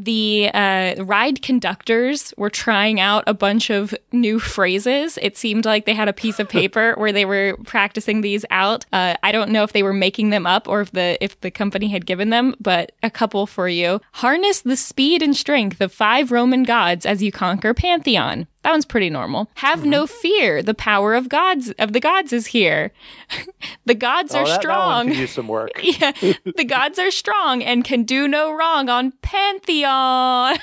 The ride conductors were trying out a bunch of new phrases. It seemed like they had a piece of paper where they were practicing these out. I don't know if they were making them up or if the company had given them, but a couple for you. Harness the speed and strength of 5 Roman gods as you conquer Pantheon. That one's pretty normal. Have no fear. The power of the gods is here. The gods are strong. That one could use some work. Yeah, the gods are strong and can do no wrong on Pantheon.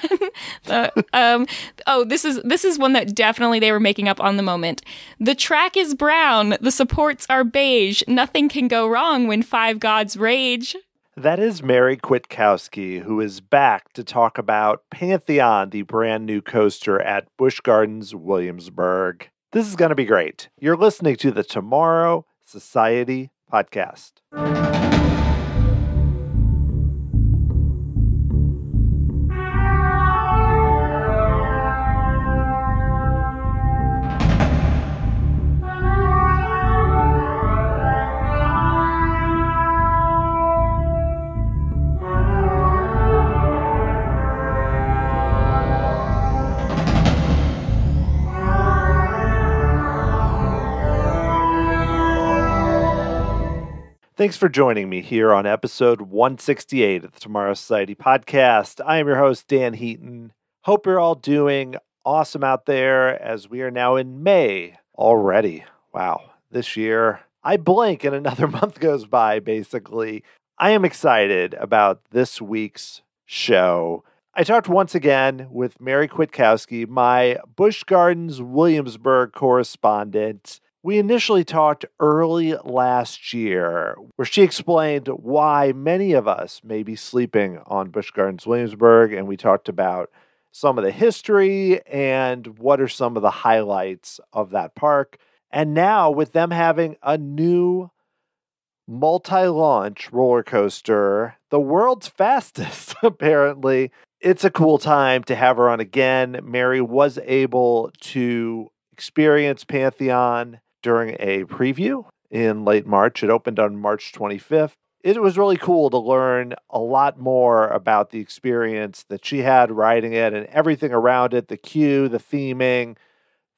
This is one that definitely they were making up on the moment. The track is brown. The supports are beige. Nothing can go wrong when 5 gods rage. That is Mary Kwiatkowski, who is back to talk about Pantheon, the brand new coaster at Busch Gardens Williamsburg. This is going to be great. You're listening to the Tomorrow Society podcast. Thanks for joining me here on episode 168 of the Tomorrow Society podcast. I am your host, Dan Heaton. Hope you're all doing awesome out there as we are now in May already. Wow, this year, I blink and another month goes by, basically. I am excited about this week's show. I talked once again with Mary Kwiatkowski, my Busch Gardens Williamsburg correspondent. We initially talked early last year where she explained why many of us may be sleeping on Busch Gardens Williamsburg, and we talked about some of the history and what are some of the highlights of that park. And now with them having a new multi-launch roller coaster, the world's fastest, apparently, it's a cool time to have her on again. Mary was able to experience Pantheon during a preview in late March. It opened on March 25th. It was really cool to learn a lot more about the experience that she had riding it and everything around it, the queue, the theming,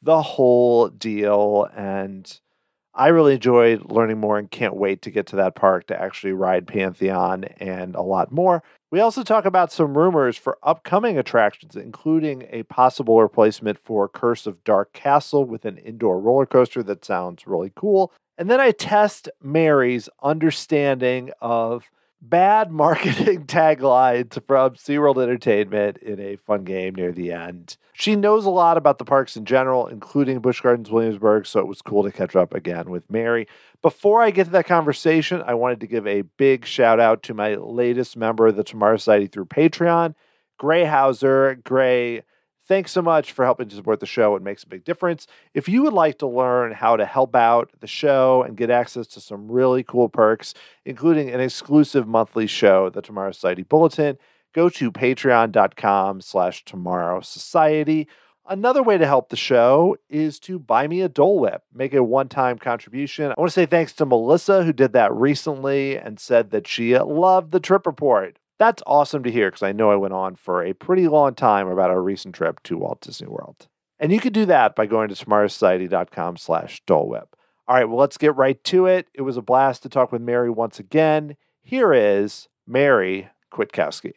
the whole deal. And I really enjoyed learning more and can't wait to get to that park to actually ride Pantheon and a lot more. We also talk about some rumors for upcoming attractions, including a possible replacement for Curse of Dark Castle with an indoor roller coaster that sounds really cool. And then I test Mary's understanding of bad marketing taglines from SeaWorld Entertainment in a fun game near the end. She knows a lot about the parks in general, including Busch Gardens Williamsburg, so it was cool to catch up again with Mary. Before I get to that conversation, I wanted to give a big shout out to my latest member of the Tomorrow Society through Patreon, Gray Hauser. Gray, thanks so much for helping to support the show. It makes a big difference. If you would like to learn how to help out the show and get access to some really cool perks, including an exclusive monthly show, the Tomorrow Society Bulletin, go to patreon.com/Tomorrow Society. Another way to help the show is to buy me a Dole Whip. Make a one-time contribution. I want to say thanks to Melissa, who did that recently and said that she loved the trip report. That's awesome to hear because I know I went on for a pretty long time about our recent trip to Walt Disney World. And you can do that by going to tomorrowsociety.com/Dole Whip. All right, well, let's get right to it. It was a blast to talk with Mary once again. Here is Mary Kwiatkowski.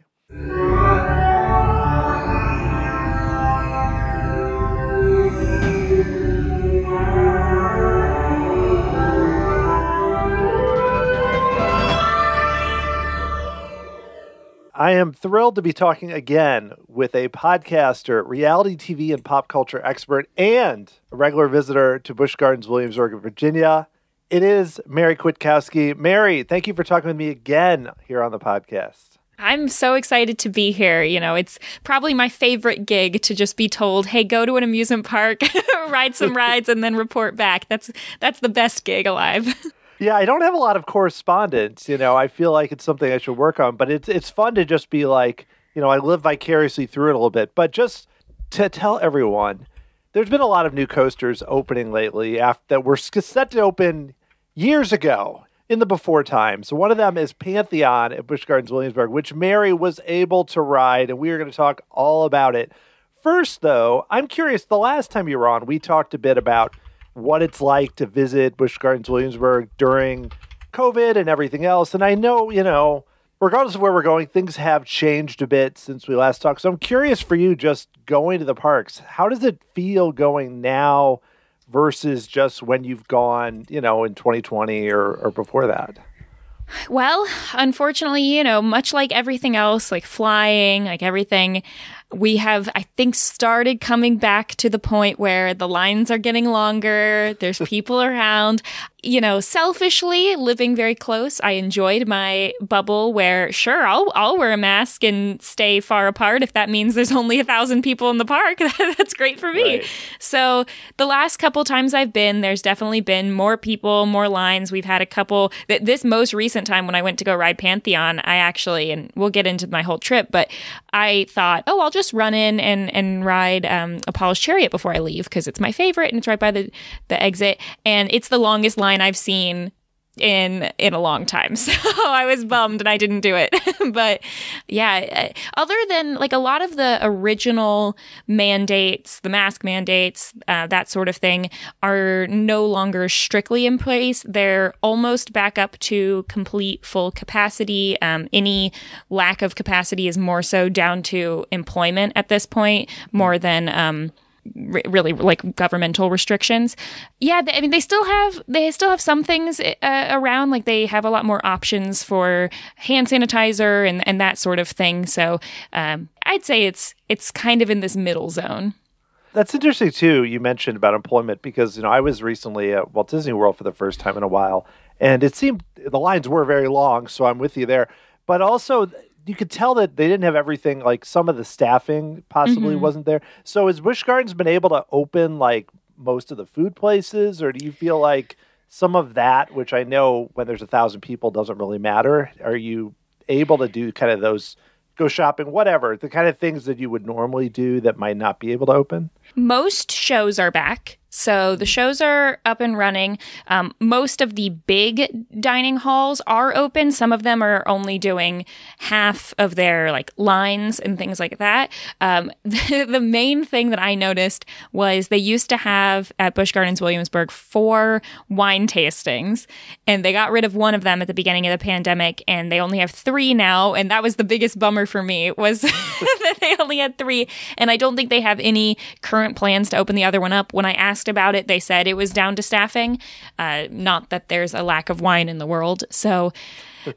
I am thrilled to be talking again with a podcaster, reality TV and pop culture expert, and a regular visitor to Busch Gardens Williamsburg, Virginia. It is Mary Kwiatkowski. Mary, thank you for talking with me again here on the podcast. I'm so excited to be here. You know, it's probably my favorite gig to just be told, hey, go to an amusement park, ride some rides, and then report back. That's the best gig alive. Yeah, I don't have a lot of correspondence. You know, I feel like it's something I should work on, but it's fun to just be like, you know, I live vicariously through it a little bit. But just to tell everyone, there's been a lot of new coasters opening lately that were set to open years ago. in the before times. One of them is Pantheon at Busch Gardens Williamsburg, which Mary was able to ride, and we are going to talk all about it. First, though, I'm curious, the last time you were on, we talked a bit about what it's like to visit Busch Gardens Williamsburg during COVID and everything else. And I know, regardless of where we're going, things have changed a bit since we last talked. So I'm curious for you, just going to the parks, how does it feel going now versus just when you've gone, in 2020 or before that? Well, unfortunately, much like everything else, like flying, like everything, we have, I think, started coming back to the point where the lines are getting longer. There's people around. Selfishly, living very close, I enjoyed my bubble where, sure, I'll wear a mask and stay far apart if that means there's only 1,000 people in the park. That's great for me. Right. So the last couple times I've been, there's definitely been more people, more lines. We've had a couple. This most recent time when I went to go ride Pantheon, I actually, and we'll get into my whole trip, but I thought, I'll just run in and ride Apollo's Chariot before I leave because it's my favorite and it's right by the exit. And it's the longest line I've seen in a long time. So I was bummed and I didn't do it. But yeah, other than like a lot of the original mandates, the mask mandates, that sort of thing are no longer strictly in place. They're almost back up to complete full capacity. Any lack of capacity is more so down to employment at this point, more than really like governmental restrictions. Yeah, they still have some things around. Like they have a lot more options for hand sanitizer and that sort of thing. So I'd say it's kind of in this middle zone. That's interesting too. You mentioned about employment because I was recently at Walt Disney World for the first time in a while, and it seemed the lines were very long. So I'm with you there, but also you could tell that they didn't have everything, like some of the staffing possibly wasn't there. So has Busch Gardens been able to open like most of the food places, or do you feel like some of that, which I know when there's 1,000 people doesn't really matter, are you able to do kind of those, go shopping, whatever, the kind of things that you would normally do that might not be able to open? Most shows are back. So the shows are up and running. Most of the big dining halls are open. Some of them are only doing half of their like lines and things like that. The main thing that I noticed was they used to have at Busch Gardens Williamsburg 4 wine tastings, and they got rid of one of them at the beginning of the pandemic, and they only have 3 now. And that was the biggest bummer for me, was that they only had 3. And I don't think they have any current plans to open the other one up. When I asked about it, they said it was down to staffing, not that there's a lack of wine in the world. So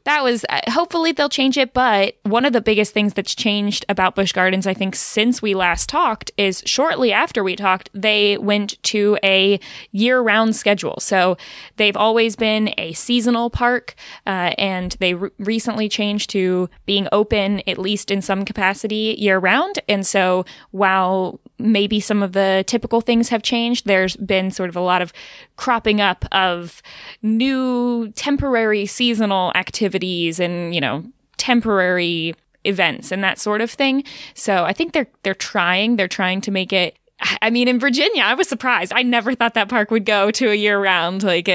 that was, hopefully they'll change it. But one of the biggest things that's changed about Busch Gardens, I think, since we last talked, is shortly after we talked, they went to a year-round schedule. So they've always been a seasonal park, and they recently changed to being open, at least in some capacity, year-round. And so while maybe some of the typical things have changed, there's been sort of a lot of cropping up of new temporary seasonal activities and, temporary events and that sort of thing. So I think they're trying to make it. I mean, in Virginia, I was surprised. I never thought that park would go to a year round. Like,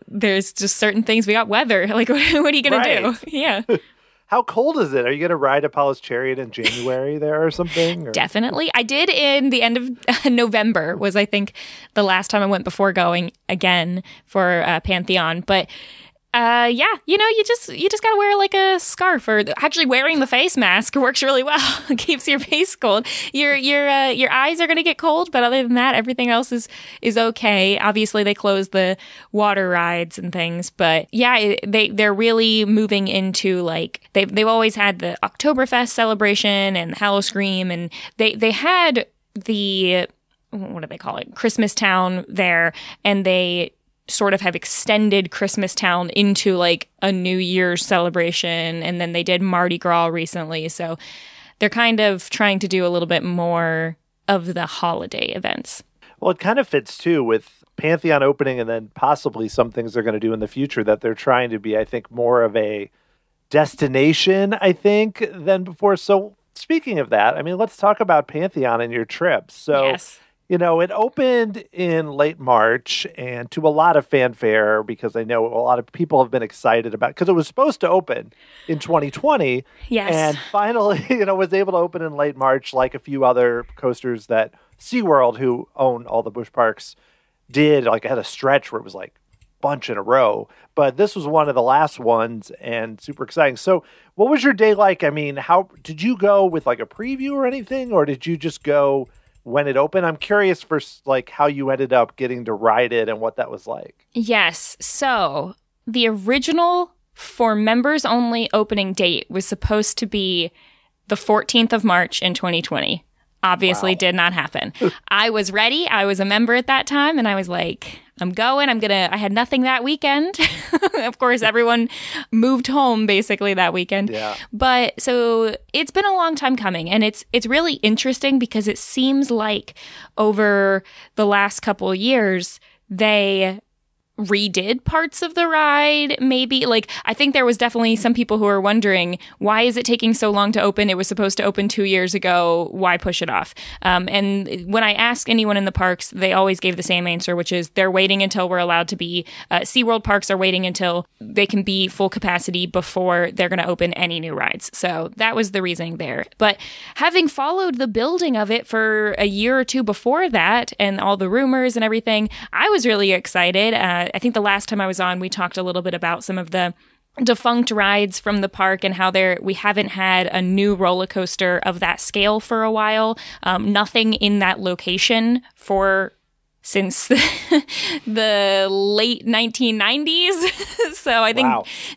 there's just certain things. We got weather. Like, what are you going to do? Yeah. How cold is it? Are you going to ride Apollo's Chariot in January there or something? Or? Definitely. I did in the end of November was, I think, the last time I went before going again for Pantheon. But yeah, you just got to wear like a scarf, or actually wearing the face mask works really well. It keeps your face cold. Your eyes are going to get cold, but other than that, everything else is okay. Obviously, they close the water rides and things, but yeah, they're really moving into like they've always had the Oktoberfest celebration and the Halloween, and they had the, what do they call it, Christmas Town there, and they sort of have extended Christmas Town into like a New Year's celebration, and then they did Mardi Gras recently. So they're kind of trying to do a little bit more of the holiday events. Well, it kind of fits too with Pantheon opening, and then possibly some things they're going to do in the future that they're trying to be, I think, more of a destination, I think, than before. So speaking of that, I mean, let's talk about Pantheon and your trips. So yes. You know, it opened in late March and to a lot of fanfare because I know a lot of people have been excited about because it was supposed to open in 2020. Yes. And finally, was able to open in late March like a few other coasters that SeaWorld, who own all the Busch parks, did. Like, I had a stretch where it was like a bunch in a row. But this was one of the last ones and super exciting. So what was your day like? I mean, how did you go with like a preview or anything? Or did you just go when it opened? I'm curious for like how you ended up getting to ride it and what that was like. Yes. So the original for members only opening date was supposed to be the 14th of March in 2020. Obviously did not happen. I was ready. I was a member at that time and I was like, I'm going. I had nothing that weekend. Of course, everyone moved home basically that weekend. Yeah. But so it's been a long time coming and it's really interesting because it seems like over the last couple of years, they redid parts of the ride, maybe. Like, I think there was definitely some people who are wondering, why is it taking so long to open? It was supposed to open 2 years ago. Why push it off? And when I ask anyone in the parks, they always gave the same answer, which is they're waiting until we're allowed to be. SeaWorld parks are waiting until they can be full capacity before they're going to open any new rides. So that was the reasoning there. But having followed the building of it for a year or two before that and all the rumors and everything, I was really excited. I think the last time I was on, we talked a little bit about some of the defunct rides from the park and how we haven't had a new roller coaster of that scale for a while. Nothing in that location since the late 1990s. So I think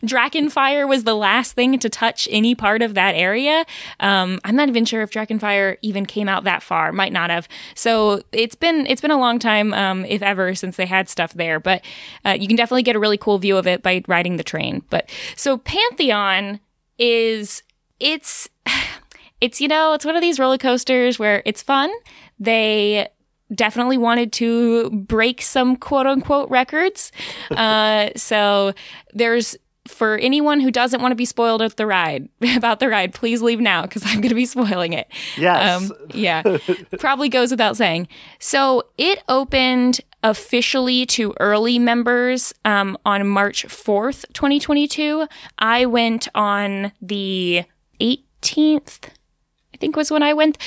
Dragonfire was the last thing to touch any part of that area. I'm not even sure if Dragonfire even came out that far. Might not have. So it's been a long time, if ever, since they had stuff there. But you can definitely get a really cool view of it by riding the train. But so Pantheon it's one of these roller coasters where it's fun. They definitely wanted to break some quote-unquote records. So for anyone who doesn't want to be spoiled about the ride, please leave now because I'm going to be spoiling it. Yes. Yeah. Probably goes without saying. So it opened officially to early members on March 4th, 2022. I went on the 18th. I think was when I went.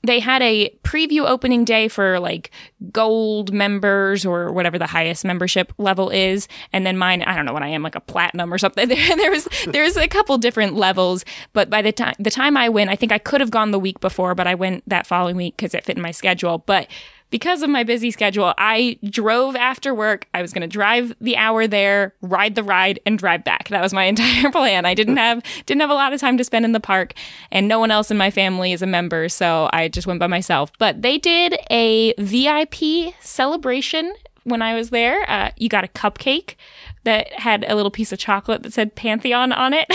They had a preview opening day for like gold members or whatever the highest membership level is. And then mine, I don't know what I am, like a platinum or something. There's a couple different levels. But by the time I went, I think I could have gone the week before, but I went that following week because it fit in my schedule. But because of my busy schedule, I drove after work. I was going to drive the hour there, ride the ride, and drive back. That was my entire plan. I didn't have a lot of time to spend in the park, and no one else in my family is a member, so I just went by myself. But they did a VIP celebration when I was there. You got a cupcake that had a little piece of chocolate that said Pantheon on it.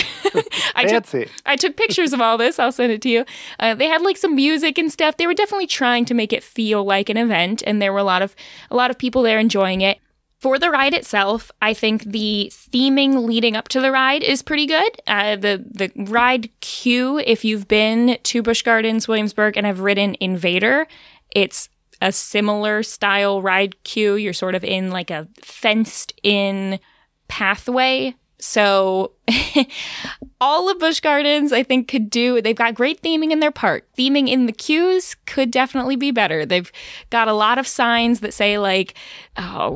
Fancy. I took pictures of all this. I'll send it to you. They had like some music and stuff. They were definitely trying to make it feel like an event, and there were a lot of people there enjoying it. For the ride itself, I think the theming leading up to the ride is pretty good. The ride queue, if you've been to Busch Gardens Williamsburg and have ridden Invader, it's a similar style ride queue. You're sort of in like a fenced in pathway. So all of Busch Gardens, I think, they've got great theming in their park. Theming in the queues could definitely be better. They've got a lot of signs that say like, I'm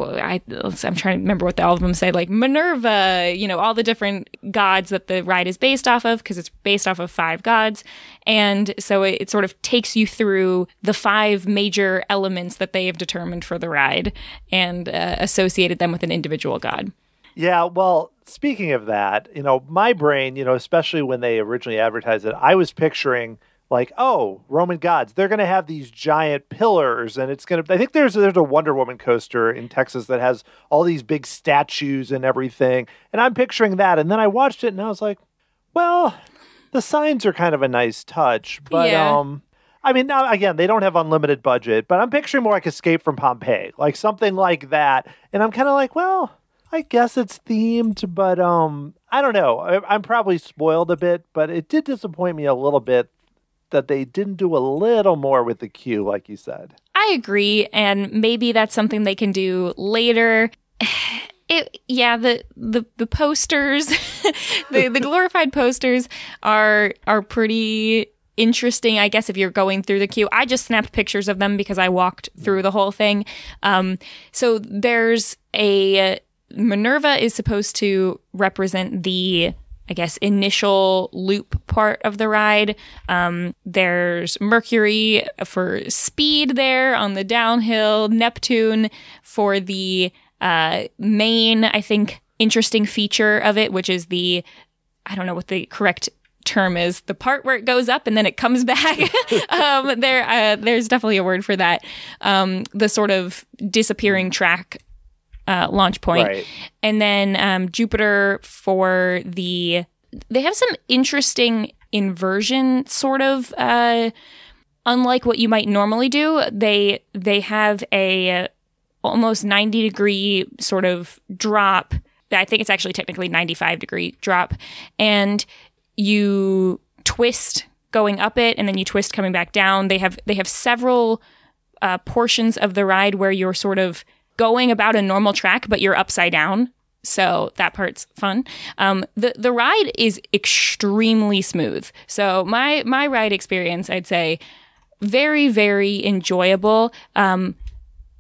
trying to remember what all of them say, like Minerva, all the different gods that the ride is based off of, because it's based off of 5 gods. And so it sort of takes you through the 5 major elements that they have determined for the ride and associated them with an individual god. Yeah, well, speaking of that, my brain, especially when they originally advertised it, I was picturing like, Roman gods, they're going to have these giant pillars and I think there's a Wonder Woman coaster in Texas that has all these big statues and everything. And I'm picturing that. And then I watched it and I was like, well, the signs are kind of a nice touch, but, yeah. I mean, now, again, they don't have unlimited budget, but I'm picturing more like Escape from Pompeii, like something like that. And I'm kind of like, well, I guess it's themed, but I don't know. I'm probably spoiled a bit, but it did disappoint me a little bit that they didn't do a little more with the queue, like you said. I agree, and maybe that's something they can do later. The posters, the glorified posters are pretty interesting, I guess, if you're going through the queue. I just snapped pictures of them because I walked through the whole thing. So there's Minerva is supposed to represent the, I guess, initial loop part of the ride. There's Mercury for speed there on the downhill, Neptune for the main, I think, interesting feature of it, which is I don't know what the correct term is, the part where it goes up and then it comes back. There's definitely a word for that. The sort of disappearing track launch point. Right. And then Jupiter for they have some interesting inversion sort of, unlike what you might normally do. They have a almost 90-degree sort of drop. I think it's actually technically 95-degree drop. And you twist going up it, and then you twist coming back down. They have several portions of the ride where you're sort of going about a normal track, but you're upside down. So that part's fun. The ride is extremely smooth. So my ride experience, I'd say, very, very enjoyable.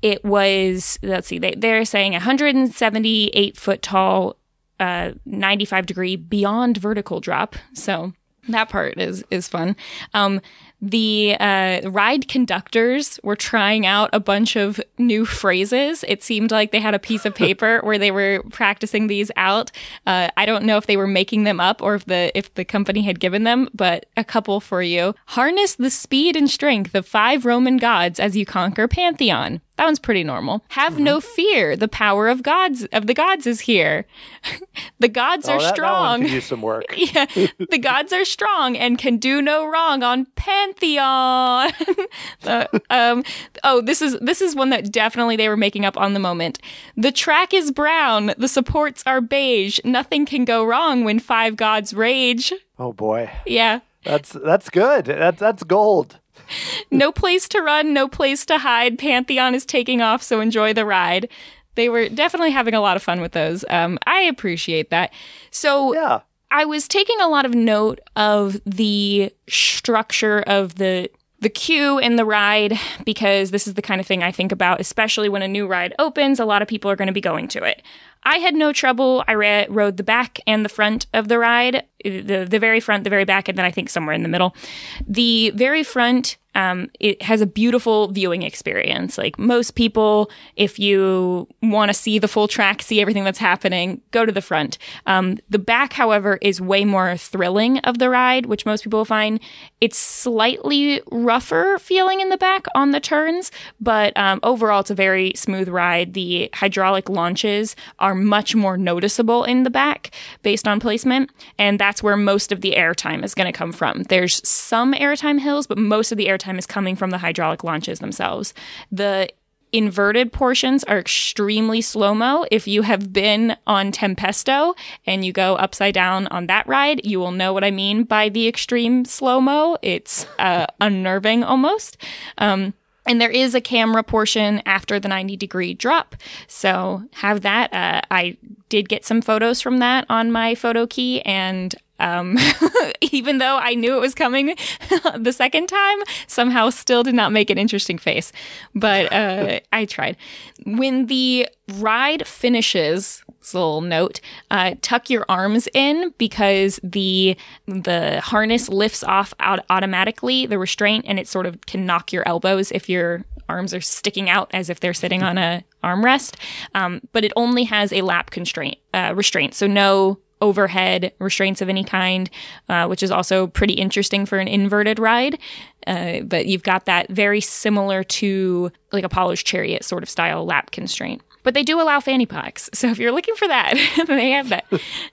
It was, let's see, they're saying 178 foot tall, 95-degree beyond vertical drop. So that part is fun. The ride conductors were trying out a bunch of new phrases. It seemed like they had a piece of paper where they were practicing these out. I don't know if they were making them up or if the company had given them, but a couple for you. Harness the speed and strength of 5 Roman gods as you conquer Pantheon. That one's pretty normal. Have no fear. The power of the gods is here. The gods are strong. That one could use some work. Yeah, the gods are strong and can do no wrong on Pantheon. This is one that definitely they were making up on the moment. The track is brown. The supports are beige. Nothing can go wrong when 5 gods rage. Oh boy. Yeah. That's good. That's gold. No place to run, no place to hide. Pantheon is taking off, so enjoy the ride. They were definitely having a lot of fun with those. I appreciate that. So yeah. I was taking a lot of note of the structure of the queue and the ride, because this is the kind of thing I think about, especially when a new ride opens. A lot of people are going to be going to it. I had no trouble. I rode the back and the front of the ride, the very front, the very back, and then I think somewhere in the middle. The very front, it has a beautiful viewing experience. Like most people, if you want to see the full track, see everything that's happening, go to the front. The back, however, is way more thrilling of the ride, which most people find. It's slightly rougher feeling in the back on the turns, but overall, it's a very smooth ride. The hydraulic launches are much more noticeable in the back based on placement, and that's where most of the airtime is going to come from. There's some airtime hills, but most of the airtime is coming from the hydraulic launches themselves. The inverted portions are extremely slow-mo. If you have been on Tempesto and you go upside down on that ride, you will know what I mean by the extreme slow-mo. It's unnerving almost. And there is a camera portion after the 90-degree drop. So have that. I did get some photos from that on my photo key, and even though I knew it was coming the second time, somehow still did not make an interesting face. But I tried. When the ride finishes, this little note, tuck your arms in, because the harness lifts off automatically, the restraint, and it sort of can knock your elbows if your arms are sticking out as if they're sitting on a armrest. But it only has a lap restraint, so no overhead restraints of any kind, which is also pretty interesting for an inverted ride. But you've got that very similar to like Apollo's Chariot sort of style lap constraint. But they do allow fanny packs. So if you're looking for that, they have that.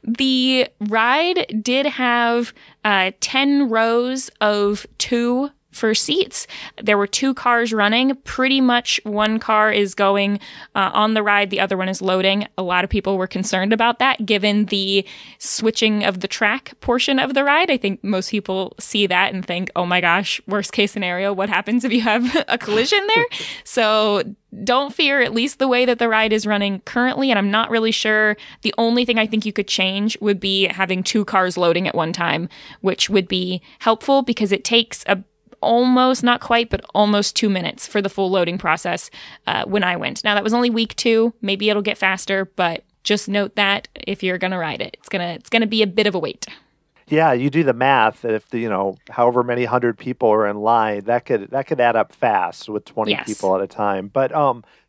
The ride did have 10 rows of 2 for seats. There were 2 cars running. Pretty much one car is going on the ride. The other one is loading. A lot of people were concerned about that, given the switching of the track portion of the ride. I think most people see that and think, oh my gosh, worst case scenario, what happens if you have a collision there? So don't fear, at least the way that the ride is running currently. And I'm not really sure. The only thing I think you could change would be having 2 cars loading at one time, which would be helpful because it takes almost, not quite, but almost 2 minutes for the full loading process when I went. Now, that was only week 2. Maybe it'll get faster, but just note that if you're going to ride it, it's gonna be a bit of a wait. Yeah, you do the math. If however many 100 people are in line, that could add up fast with 20 people at a time. But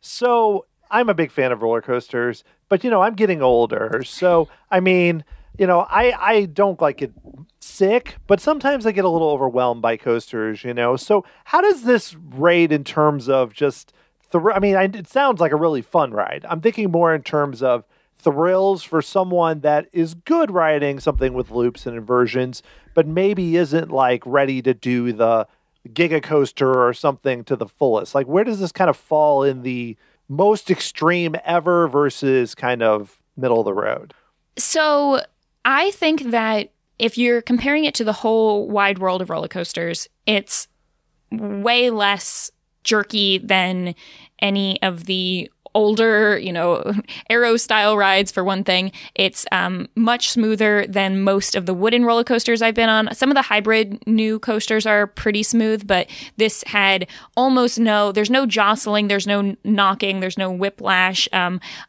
so I'm a big fan of roller coasters, but I'm getting older. So I mean, I don't get sick, but sometimes I get a little overwhelmed by coasters. So how does this rate in terms of just it sounds like a really fun ride. I'm thinking more in terms of thrills for someone that is good riding something with loops and inversions, but maybe isn't ready to do the giga coaster or something to the fullest. Where does this kind of fall in the most extreme ever versus kind of middle of the road? So I think that if you're comparing it to the whole wide world of roller coasters, it's way less jerky than any of the older, aero style rides, for one thing. It's much smoother than most of the wooden roller coasters I've been on. Some of the hybrid new coasters are pretty smooth, but this had there's no jostling, there's no knocking, there's no whiplash.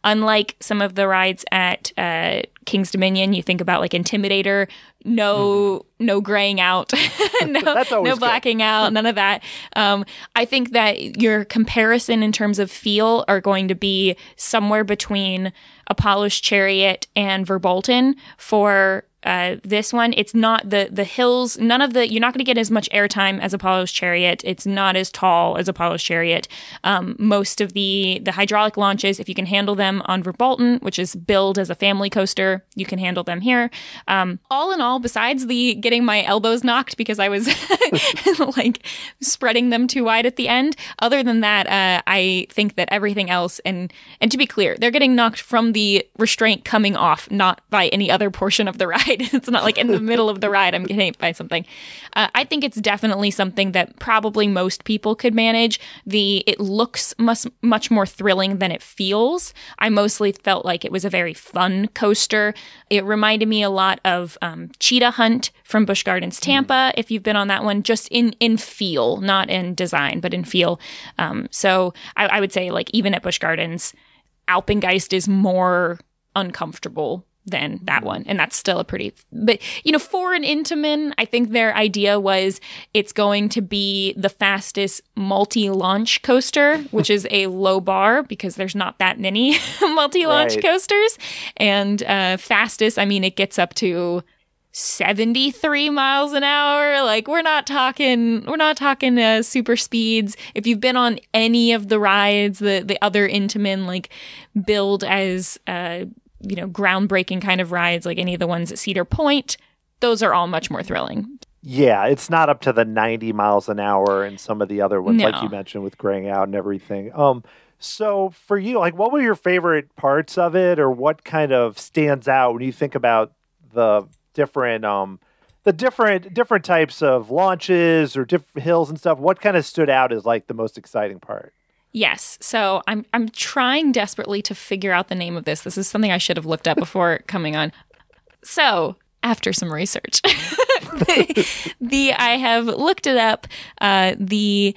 Unlike some of the rides at King's Dominion, you think about Intimidator, no graying out, no blacking out, none of that. I think that your comparison in terms of feel are going to be somewhere between Apollo's Chariot and Verbolten for this one. It's not the hills, you're not going to get as much airtime as Apollo's Chariot. It's not as tall as Apollo's Chariot. Most of the hydraulic launches, if you can handle them on Verbolten, which is billed as a family coaster, you can handle them here. All in all, besides the getting my elbows knocked because I was spreading them too wide at the end, other than that, I think that everything else, and to be clear, they're getting knocked from the restraint coming off, not by any other portion of the ride. It's not in the middle of the ride I'm getting hit by something. I think it's definitely something that probably most people could manage. It looks much more thrilling than it feels. I mostly felt like it was a very fun coaster. It reminded me a lot of Cheetah Hunt from Busch Gardens Tampa, if you've been on that one, just in feel, not in design, but in feel. So I would say even at Busch Gardens, Alpengeist is more uncomfortable than that one. And that's still but for an Intamin, I think their idea was it's going to be the fastest multi-launch coaster, which is a low bar because there's not that many multi-launch coasters. And fastest, it gets up to 73 miles an hour. We're not talking super speeds. If you've been on any of the rides, the other Intamin build as groundbreaking kind of rides, like any of the ones at Cedar Point, those are all much more thrilling. Yeah, it's not up to the 90 miles an hour and some of the other ones, like you mentioned, with graying out and everything. So for you, what were your favorite parts of it, or what kind of stands out when you think about the different types of launches or different hills and stuff? What kind of stood out as the most exciting part? Yes. So I'm trying desperately to figure out the name of this. This is something I should have looked up before coming on. So after some research, I have looked it up. The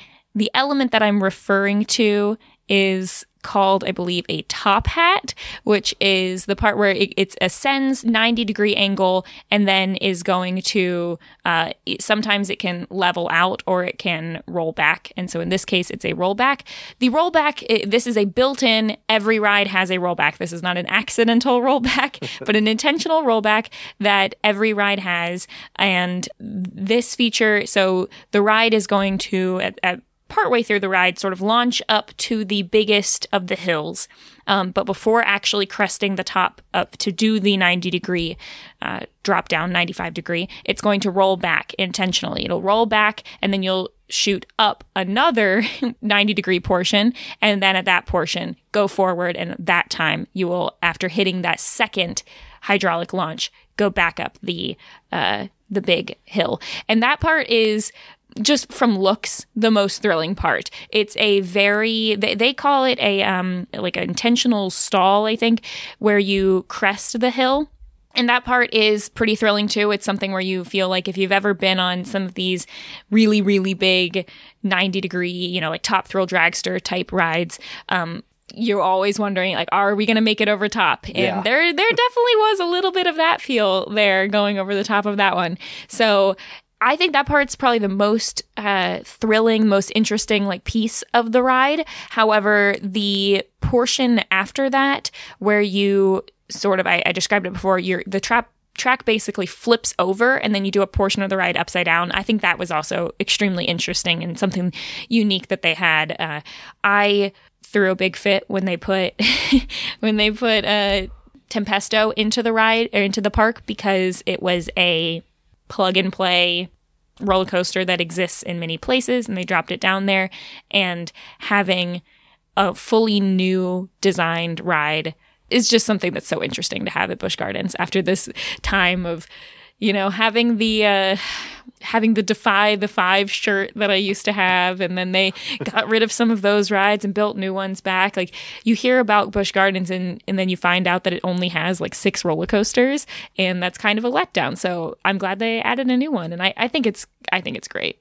element that I'm referring to is called, I believe, a top hat, which is the part where it ascends 90-degree angle and then is going to, sometimes it can level out or it can roll back. And so in this case, it's a rollback. The rollback, this is a built-in, every ride has a rollback. This is not an accidental rollback, but an intentional rollback that every ride has. And this feature, so the ride is going to, at partway through the ride, sort of launch up to the biggest of the hills. But before actually cresting the top up to do the 90-degree drop down, 95-degree, it's going to roll back intentionally. It'll roll back, and then you'll shoot up another 90-degree portion, and then at that portion, go forward, and that time you will, after hitting that second hydraulic launch, go back up the big hill. And that part is, just from looks, the most thrilling part. It's a very, they call it a like an intentional stall, I think, where you crest the hill. And that part is pretty thrilling too. It's something where you feel like if you've ever been on some of these really, really big 90-degree, like Top Thrill Dragster type rides, you're always wondering, like, are we going to make it over top? And there definitely was a little bit of that feel there going over the top of that one. So I think that part's probably the most thrilling, most interesting piece of the ride. However, the portion after that, where you sort of, I described it before, the track basically flips over, and then you do a portion of the ride upside down. I think that was also extremely interesting and something unique that they had. I threw a big fit when they put Tempesto into the ride, or into the park, because it was a plug and play roller coaster that exists in many places, and they dropped it down there. And having a fully new designed ride is just something that's so interesting to have at Busch Gardens after this time of, having the Defy the Five shirt that I used to have, and then they got rid of some of those rides and built new ones back. You hear about Busch Gardens and then you find out that it only has 6 roller coasters, and that's kind of a letdown. So I'm glad they added a new one, and I think it's great.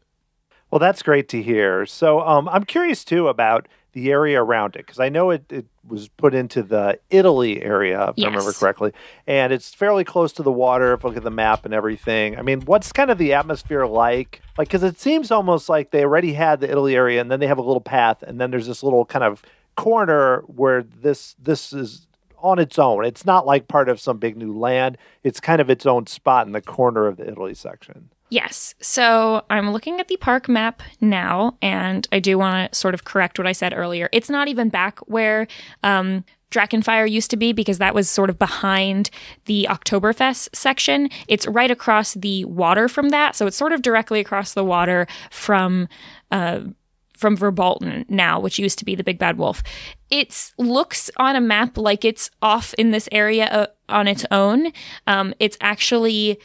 Well, that's great to hear. So I'm curious too about the area around it, because I know it was put into the Italy area, if I remember correctly, and it's fairly close to the water if you look at the map and everything. I mean, what's kind of the atmosphere like? Because it seems almost like they already had the Italy area, and then they have a little path, and then there's this little kind of corner where this is on its own. It's not like part of some big new land. It's kind of its own spot in the corner of the Italy section. Yes. So I'm looking at the park map now, and I do want to sort of correct what I said earlier. It's not even back where Drakenfire used to be, because that was sort of behind the Oktoberfest section. It's right across the water from that. So it's sort of directly across the water from Verbolten now, which used to be the Big Bad Wolf. It looks on a map like it's off in this area on its own. It's actually...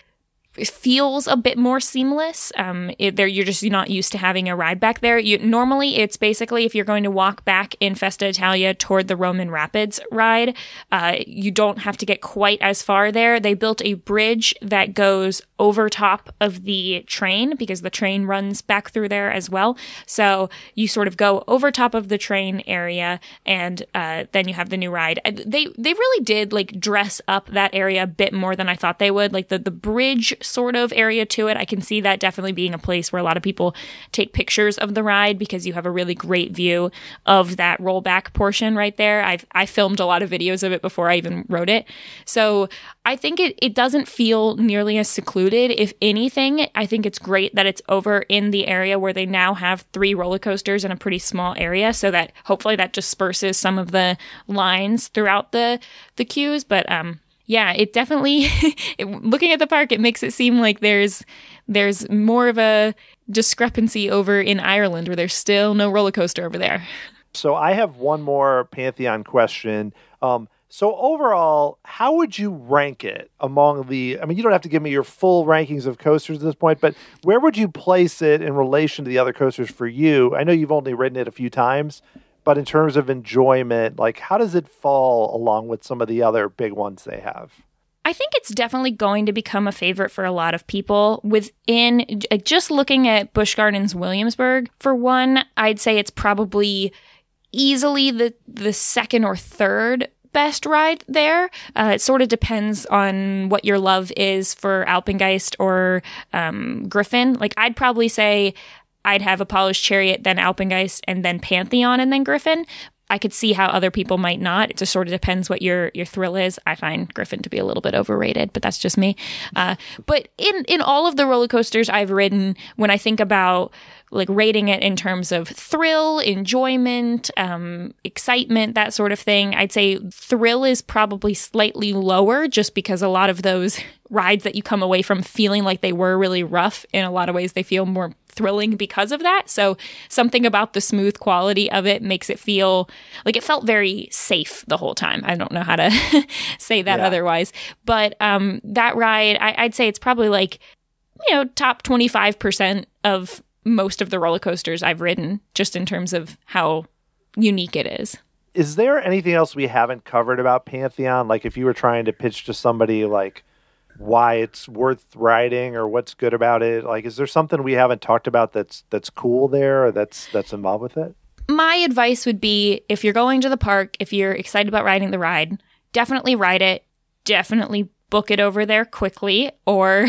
It feels a bit more seamless. You're just not used to having a ride back there. Normally, it's basically if you're going to walk back in Festa Italia toward the Roman Rapids ride, you don't have to get quite as far there. They built a bridge that goes over top of the train, because the train runs back through there as well. So you sort of go over top of the train area, and then you have the new ride. They really did dress up that area a bit more than I thought they would. The bridge sort of area to it, I can see that definitely being a place where a lot of people take pictures of the ride, because you have a really great view of that rollback portion right there. I filmed a lot of videos of it before I even wrote it. So I think it doesn't feel nearly as secluded. If anything, I think it's great that it's over in the area where they now have 3 roller coasters in a pretty small area, so that hopefully that disperses some of the lines throughout the queues. But yeah, it definitely, looking at the park, it makes it seem like there's more of a discrepancy over in Ireland, where there's still no roller coaster over there. So I have one more Pantheon question. So overall, how would you rank it among you don't have to give me your full rankings of coasters at this point, but where would you place it in relation to the other coasters for you? I know you've only ridden it a few times, but in terms of enjoyment, how does it fall along with some of the other big ones they have? I think it's definitely going to become a favorite for a lot of people. Within just looking at Busch Gardens Williamsburg, for one, I'd say it's probably easily the second or third best ride there. It sort of depends on what your love is for Alpengeist or Griffon. I'd probably say I'd have Apollo's Chariot, then Alpengeist, and then Pantheon, and then Griffon. I could see how other people might not. It just sort of depends what your thrill is. I find Griffon to be a little bit overrated, but that's just me. But in all of the roller coasters I've ridden, when I think about rating it in terms of thrill, enjoyment, excitement, that sort of thing, I'd say thrill is probably slightly lower, just because a lot of those rides that you come away from feeling like they were really rough, in a lot of ways they feel more thrilling because of that. So something about the smooth quality of it makes it feel like it felt very safe the whole time. I don't know how to say that otherwise. But that ride, I'd say it's probably like, top 25% of most of the roller coasters I've ridden, just in terms of how unique it is. Is there anything else we haven't covered about Pantheon? Like if you were trying to pitch to somebody like why it's worth riding or what's good about it, like is there something we haven't talked about that's cool there or that's involved with it? My advice would be, if you're going to the park, if you're excited about riding the ride, definitely ride it. Definitely book it over there quickly, or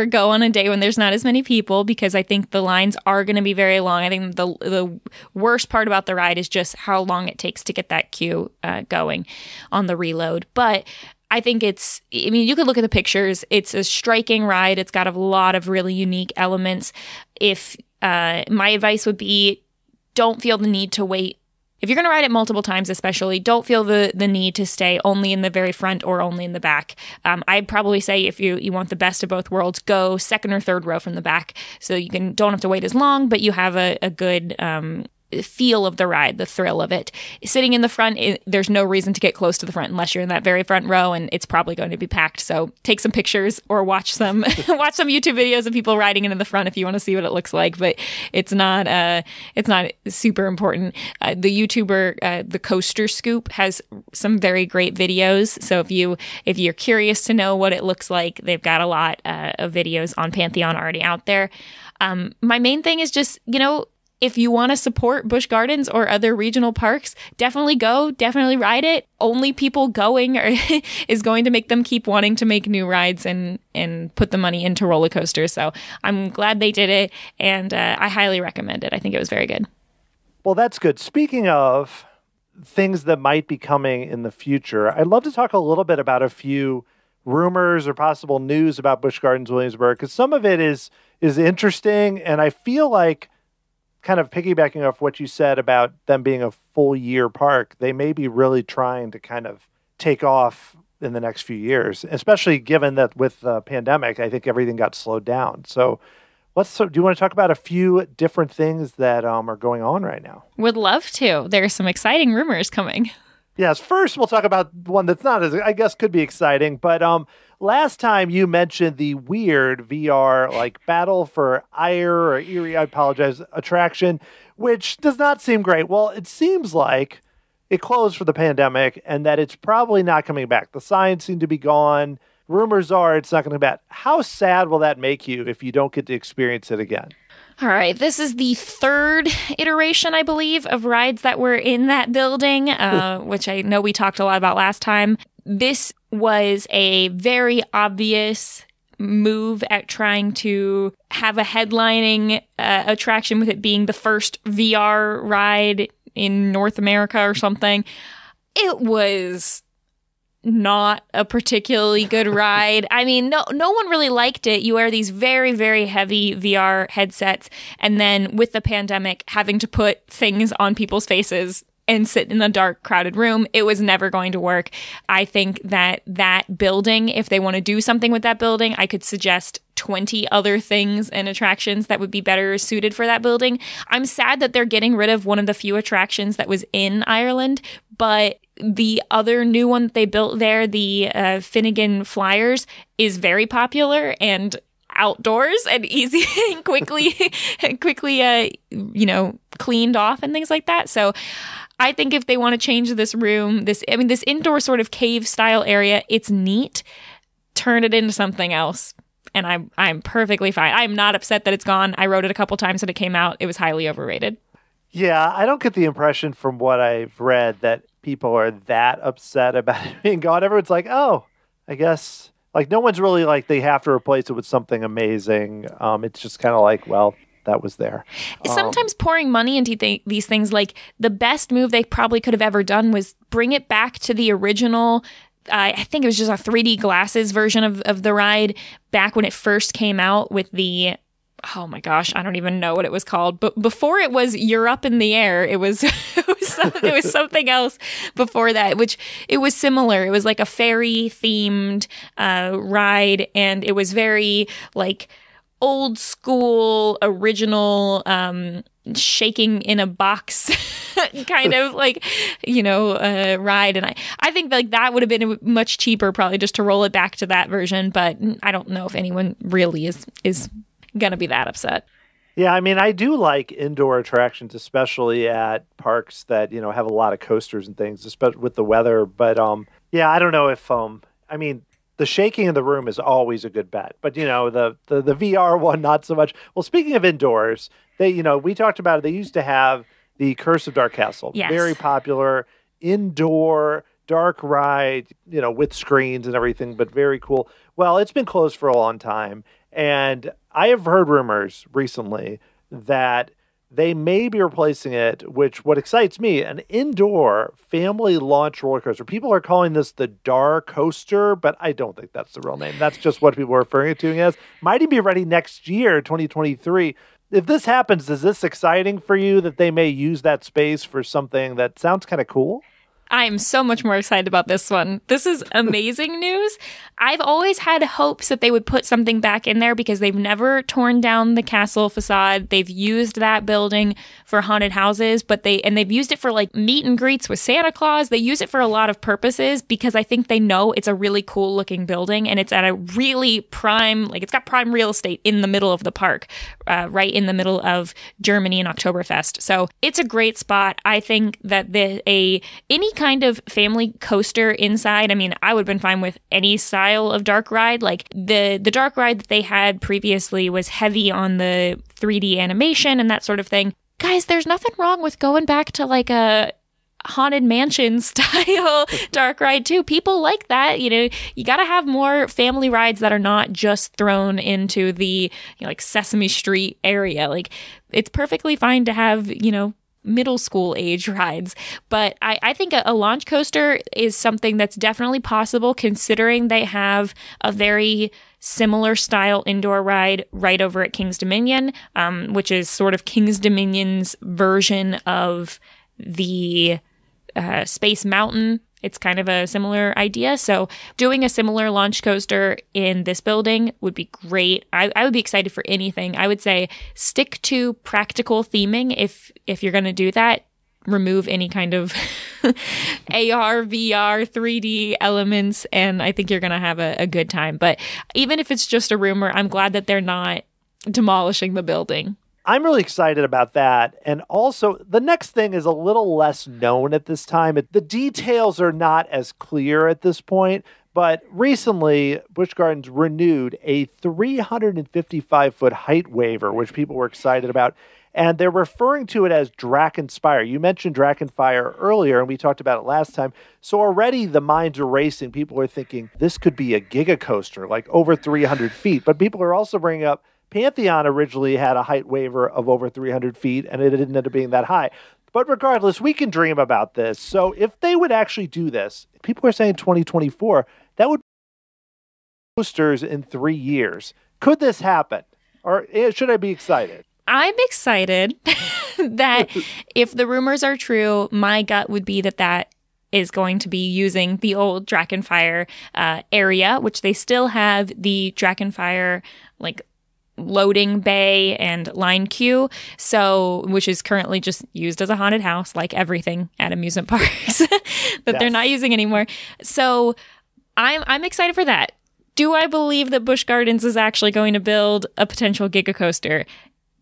go on a day when there's not as many people, because I think the lines are going to be very long. I think the worst part about the ride is just how long it takes to get that queue going on the reload. But I think you could look at the pictures. It's a striking ride. It's got a lot of really unique elements. If my advice would be, don't feel the need to wait. If you're going to ride it multiple times, especially, don't feel the need to stay only in the very front or only in the back. I'd probably say if you want the best of both worlds, go second or third row from the back, so you don't have to wait as long, but you have a good feel of the ride, the thrill of it. Sitting in the front, there's no reason to get close to the front unless you're in that very front row, and it's probably going to be packed. So take some pictures or watch some YouTube videos of people riding it in the front if you want to see what it looks like. But it's not super important. The YouTuber The Coaster Scoop has some very great videos. So if you're curious to know what it looks like, they've got a lot of videos on Pantheon already out there. My main thing is just, if you want to support Busch Gardens or other regional parks, definitely go, definitely ride it. Only people going is going to make them keep wanting to make new rides and put the money into roller coasters. So I'm glad they did it, and I highly recommend it. I think it was very good. Well, that's good. Speaking of things that might be coming in the future, I'd love to talk a little bit about a few rumors or possible news about Busch Gardens Williamsburg, because some of it is interesting, and I feel like, kind of piggybacking off what you said about them being a full year park, they may be really trying to kind of take off in the next few years, especially given that with the pandemic, I think everything got slowed down. So do you want to talk about a few different things that are going on right now? Would love to. There's some exciting rumors coming. Yes. First, we'll talk about one that's not as, I guess, could be exciting, but last time you mentioned the weird VR like Battle for Ire or Erie, I apologize, attraction, which does not seem great. Well, it seems like it closed for the pandemic and that it's probably not coming back. The signs seem to be gone. Rumors are it's not going to come back. How sad will that make you if you don't get to experience it again? All right, this is the third iteration, I believe, of rides that were in that building, which I know we talked a lot about last time. This was a very obvious move at trying to have a headlining attraction, with it being the first VR ride in North America or something. It was not a particularly good ride. I mean, no one really liked it. You wear these very, very heavy VR headsets, and then with the pandemic, having to put things on people's faces and sit in a dark, crowded room, it was never going to work. I think that building, if they want to do something with that building, I could suggest 20 other things and attractions that would be better suited for that building. I'm sad that they're getting rid of one of the few attractions that was in Ireland, but the other new one that they built there, the Finnegan Flyers, is very popular and outdoors and easy and quickly cleaned off and things like that. So I think if they want to change this room, this indoor sort of cave style area, it's neat. Turn it into something else, and I'm perfectly fine. I'm not upset that it's gone. I rode it a couple times when it came out. It was highly overrated. Yeah, I don't get the impression from what I've read that people are that upset about it being gone. Everyone's like, oh, I guess, like, no one's really like they have to replace it with something amazing. It's just kind of like, well, that was there. Sometimes pouring money into these things, like, the best move they probably could have ever done was bring it back to the original. I think it was just a 3D glasses version of the ride back when it first came out with the, oh my gosh, I don't even know what it was called. But before it was You're Up in the Air, it was it was something else before that, which it was similar. It was like a fairy themed ride, and it was very like old school, original, shaking in a box kind of like, ride. And I think like that would have been much cheaper probably just to roll it back to that version. But I don't know if anyone really is going to be that upset. Yeah, I mean, I do like indoor attractions, especially at parks that, have a lot of coasters and things, especially with the weather. But yeah, I don't know if I mean, the shaking in the room is always a good bet. But, the VR one, not so much. Well, speaking of indoors, we talked about it. They used to have the Curse of Dark Castle. Yes. Very popular indoor dark ride, with screens and everything, but very cool. Well, it's been closed for a long time. And I have heard rumors recently that they may be replacing it, which what excites me, an indoor family launch roller coaster. People are calling this the Dar Coaster, but I don't think that's the real name. That's just what people are referring to it as. Might even be ready next year, 2023. If this happens, is this exciting for you that they may use that space for something that sounds kind of cool? I'm so much more excited about this one. This is amazing news. I've always had hopes that they would put something back in there because they've never torn down the castle facade. They've used that building for haunted houses, but they've used it for like meet and greets with Santa Claus. They use it for a lot of purposes because I think they know it's a really cool looking building and it's at a really prime, like it's got prime real estate in the middle of the park, right in the middle of Germany and Oktoberfest. So it's a great spot. I think that any kind of family coaster inside, I mean, I would have been fine with any style of dark ride. Like the dark ride that they had previously was heavy on the 3D animation and that sort of thing. Guys, there's nothing wrong with going back to like a Haunted Mansion style dark ride too. People like that. You got to have more family rides that are not just thrown into the like Sesame Street area. Like it's perfectly fine to have, middle school age rides. But I think a launch coaster is something that's definitely possible considering they have a very similar style indoor ride right over at King's Dominion, which is sort of King's Dominion's version of the Space Mountain. It's kind of a similar idea. So doing a similar launch coaster in this building would be great. I would be excited for anything. I would say stick to practical theming if you're going to do that. Remove any kind of AR, VR, 3D elements, and I think you're going to have a good time. But even if it's just a rumor, I'm glad that they're not demolishing the building. I'm really excited about that. And also, the next thing is a little less known at this time. The details are not as clear at this point, but recently, Busch Gardens renewed a 355-foot height waiver, which people were excited about. And they're referring to it as Drakenspire. You mentioned Drakenfire earlier, and we talked about it last time. So already the minds are racing. People are thinking this could be a giga coaster, like over 300 feet. But people are also bringing up Pantheon originally had a height waiver of over 300 feet, and it didn't end up being that high. But regardless, we can dream about this. So if they would actually do this, people are saying 2024, that would be coasters in 3 years. Could this happen? Or should I be excited? I'm excited that if the rumors are true, my gut would be that is going to be using the old Drakenfire area, which they still have the Drakenfire like loading bay and line queue, which is currently just used as a haunted house, like everything at amusement parks that they're not using anymore. So I'm excited for that. Do I believe that Busch Gardens is actually going to build a potential giga coaster?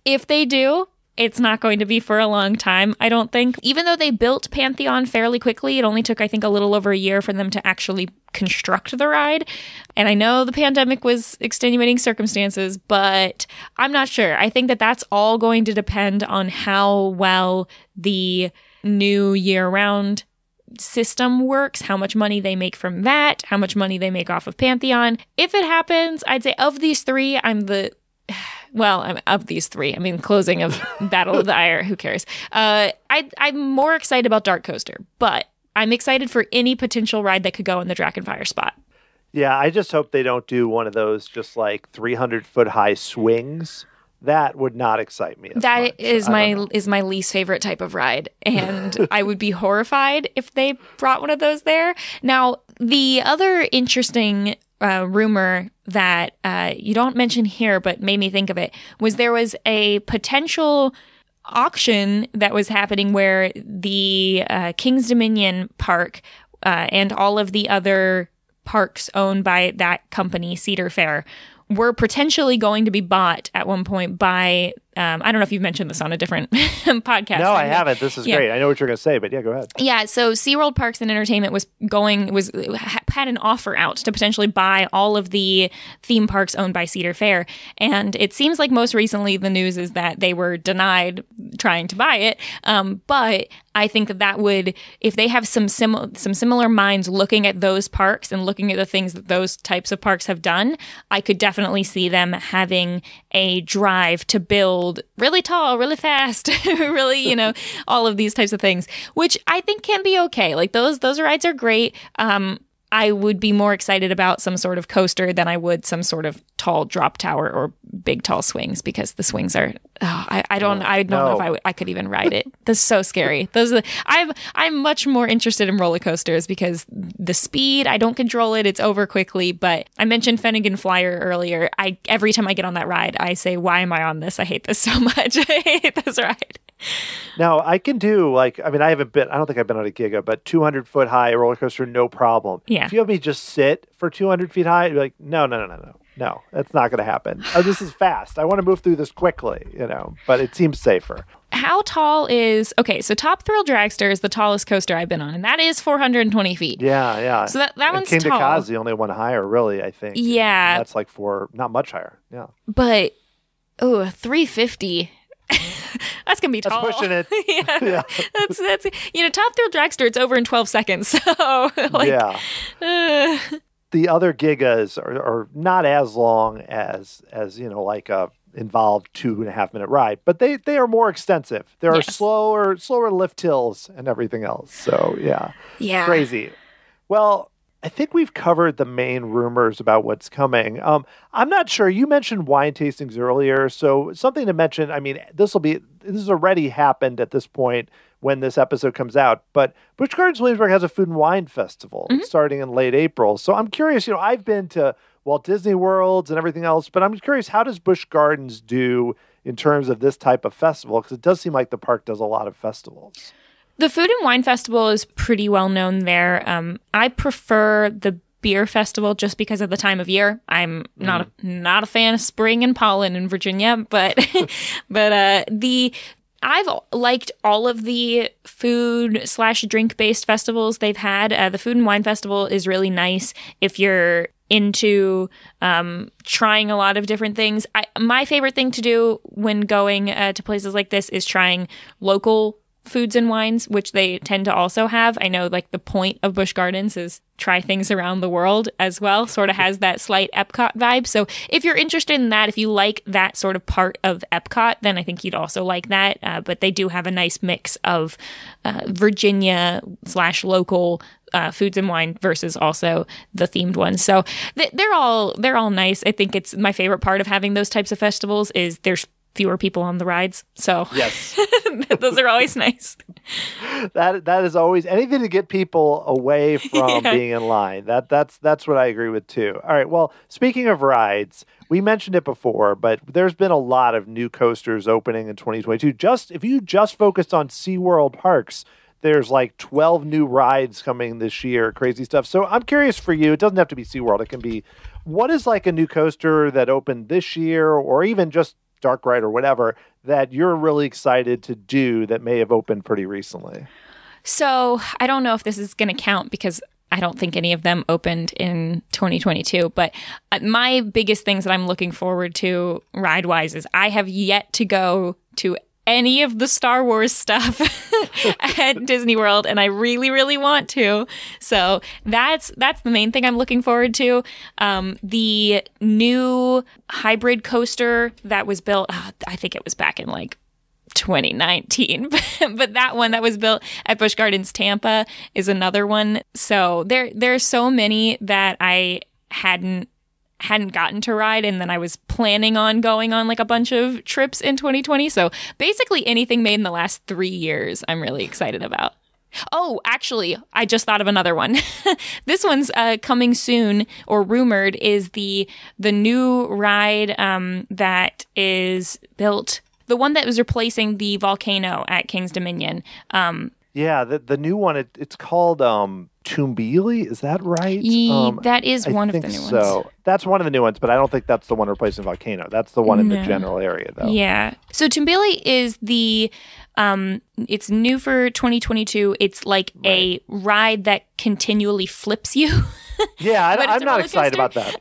If they do, it's not going to be for a long time, I don't think. Even though they built Pantheon fairly quickly, it only took, I think, a little over a year for them to actually construct the ride. And I know the pandemic was extenuating circumstances, but I'm not sure. I think that that's all going to depend on how well the new year-round system works, how much money they make from that, how much money they make off of Pantheon. If it happens, I'd say of these three, I'm of these three. I mean, closing of Battle of the Ire, who cares? I'm more excited about Dark Coaster, but I'm excited for any potential ride that could go in the Drakenfire spot. Yeah, I just hope they don't do one of those just like 300-foot high swings. That would not excite me. That is my least favorite type of ride, and I would be horrified if they brought one of those there. Now, the other interesting rumor that you don't mention here, but made me think of it, was there was a potential auction that was happening where the King's Dominion Park and all of the other parks owned by that company, Cedar Fair, were potentially going to be bought at one point by, I don't know if you've mentioned this on a different podcast. No, I haven't. This is great. I know what you're going to say, but yeah, go ahead. Yeah, so SeaWorld Parks and Entertainment had an offer out to potentially buy all of the theme parks owned by Cedar Fair. And it seems like most recently the news is that they were denied trying to buy it. But I think that would, if they have some similar minds looking at those parks and looking at the things that those types of parks have done, I could definitely see them having a drive to build really tall, really fast, really, all of these types of things, which I think can be okay. Like those rides are great. I would be more excited about some sort of coaster than I would some sort of tall drop tower or big tall swings, because the swings are, I don't know if I could even ride it. That's so scary. I'm much more interested in roller coasters because the speed, I don't control it. It's over quickly. But I mentioned Finnegan Flyer earlier. Every time I get on that ride, I say, why am I on this? I hate this so much. I hate this ride. Now, I can do I don't think I've been on a Giga, but 200-foot high roller coaster, no problem. Yeah. If you have me just sit for 200 feet high, you're like, no, that's not going to happen. Oh, this is fast. I want to move through this quickly, but it seems safer. How tall so Top Thrill Dragster is the tallest coaster I've been on, and that is 420 feet. Yeah. So that one's King tall. Kwiatkowski only one higher, really, I think. Yeah. And that's like not much higher. Yeah. But, 350. That's gonna be tall. That's pushing it. Yeah. That's Top Thrill Dragster, it's over in 12 seconds. So the other Gigas are not as long as like a involved 2.5 minute ride, but they are more extensive. There are slower lift hills and everything else. So yeah, crazy. Well, I think we've covered the main rumors about what's coming. I'm not sure. You mentioned wine tastings earlier, so something to mention. I mean, this has already happened at this point when this episode comes out, but Busch Gardens Williamsburg has a food and wine festival starting in late April. So I'm curious, I've been to Walt Disney Worlds and everything else, but I'm curious, how does Busch Gardens do in terms of this type of festival? Because it does seem like the park does a lot of festivals. The Food and Wine Festival is pretty well known there. I prefer the beer festival just because of the time of year. I'm not a fan of spring and pollen in Virginia, but I've liked all of the food/drink based festivals they've had. The Food and Wine Festival is really nice if you're into trying a lot of different things. My favorite thing to do when going to places like this is trying local foods and wines, which they tend to also have. I know the point of Busch Gardens is try things around the world as well, sort of has that slight Epcot vibe. So if you're interested in that, if you like that sort of part of Epcot, then I think you'd also like that. But they do have a nice mix of Virginia/local foods and wine versus also the themed ones. So they're all nice. I think it's my favorite part of having those types of festivals is there's fewer people on the rides. So yes, those are always nice. That is always anything to get people away from being in line. That's what I agree with too. All right. Well, speaking of rides, we mentioned it before, but there's been a lot of new coasters opening in 2022. If you just focused on SeaWorld parks, there's 12 new rides coming this year. Crazy stuff. So I'm curious for you. It doesn't have to be SeaWorld. It can be, what is a new coaster that opened this year, or even just dark ride or whatever, that you're really excited to do that may have opened pretty recently? So I don't know if this is going to count because I don't think any of them opened in 2022. But my biggest things that I'm looking forward to ride-wise is I have yet to go to any of the Star Wars stuff at Disney World, and I really, really want to. So that's the main thing I'm looking forward to. The new hybrid coaster that was built, I think it was back in 2019, but that one that was built at Busch Gardens Tampa is another one. So there's so many that I hadn't gotten to ride, and then I was planning on going on a bunch of trips in 2020. So basically anything made in the last 3 years, I'm really excited about. Oh, actually, I just thought of another one. This one's coming soon, or rumored, is the new ride that is built. The one that was replacing the Volcano at King's Dominion. Yeah, the new one, it's called Tumbili. Is that right? That is one of the new ones. That's one of the new ones, but I don't think that's the one replacing Volcano. That's the one in the general area, though. Yeah. So Tumbili is it's new for 2022. It's like a ride that continually flips you. Yeah, I'm not excited about that.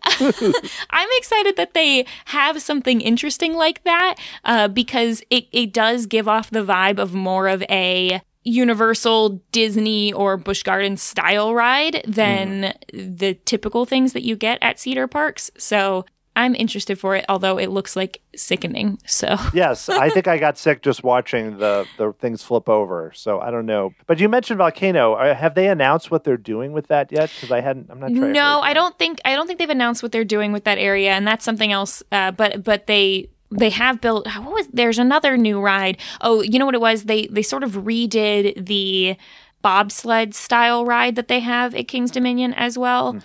I'm excited that they have something interesting like that because it does give off the vibe of more of a Universal, Disney, or Busch Gardens style ride than the typical things that you get at Cedar Parks. So I'm interested for it, although it looks like sickening. So yes, I think I got sick just watching the things flip over. So I don't know. But you mentioned Volcano. Have they announced what they're doing with that yet? Because I'm not sure. No, I don't think they've announced what they're doing with that area, and that's something else. But they have built. There's another new ride. Oh, you know what it was? They sort of redid the bobsled style ride that they have at King's Dominion as well.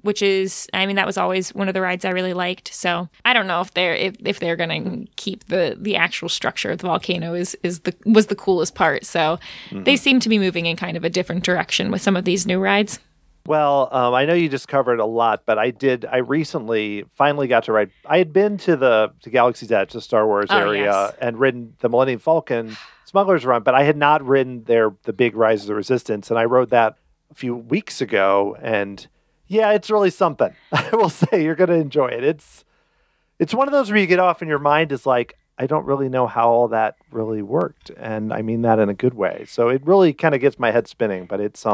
Which is, I mean, that was always one of the rides I really liked. So I don't know if they're going to keep the actual structure of the Volcano was the coolest part. So they seem to be moving in kind of a different direction with some of these new rides. Well, I know you just covered a lot, but I recently finally got to ride. I had been to Galaxy's Edge, the Star Wars area, and ridden the Millennium Falcon Smuggler's Run, but I had not ridden the big Rise of the Resistance, and I rode that a few weeks ago, and yeah, it's really something. I will say you're going to enjoy it. It's one of those where you get off and your mind is like, I don't really know how all that really worked, and I mean that in a good way. So it really kind of gets my head spinning, but it's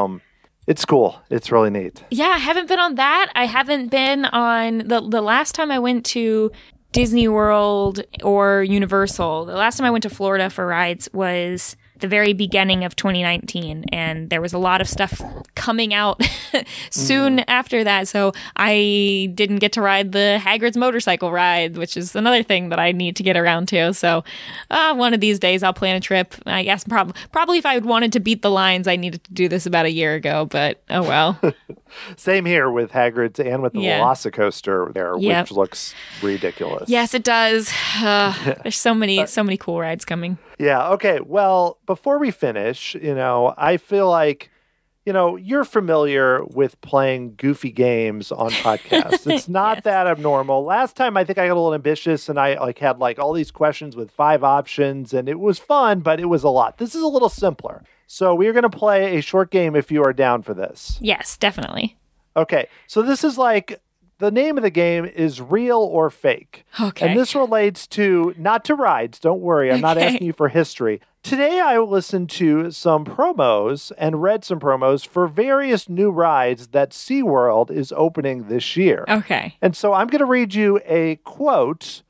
cool. It's really neat. Yeah, I haven't been on that. I haven't been on the last time I went to Disney World or Universal. The last time I went to Florida for rides was the very beginning of 2019, and there was a lot of stuff coming out soon after that, so I didn't get to ride the Hagrid's motorcycle ride, which is another thing that I need to get around to. So one of these days I'll plan a trip. I guess probably if I wanted to beat the lines, I needed to do this about a year ago, but oh well. Same here with Hagrid's and with the Velocicoaster there, which looks ridiculous. Yes, it does. There's so many cool rides coming. Yeah. Okay. Well, before we finish, I feel like, you're familiar with playing goofy games on podcasts. It's not that abnormal. Last time, I think I got a little ambitious and I had all these questions with 5 options, and it was fun, but it was a lot. This is a little simpler. So we're going to play a short game if you are down for this. Yes, definitely. Okay. So this is the name of the game is Real or Fake. Okay. And this relates not to rides. Don't worry. I'm not asking you for history. Today, I listened to some promos and read some promos for various new rides that SeaWorld is opening this year. Okay. And so I'm going to read you a quote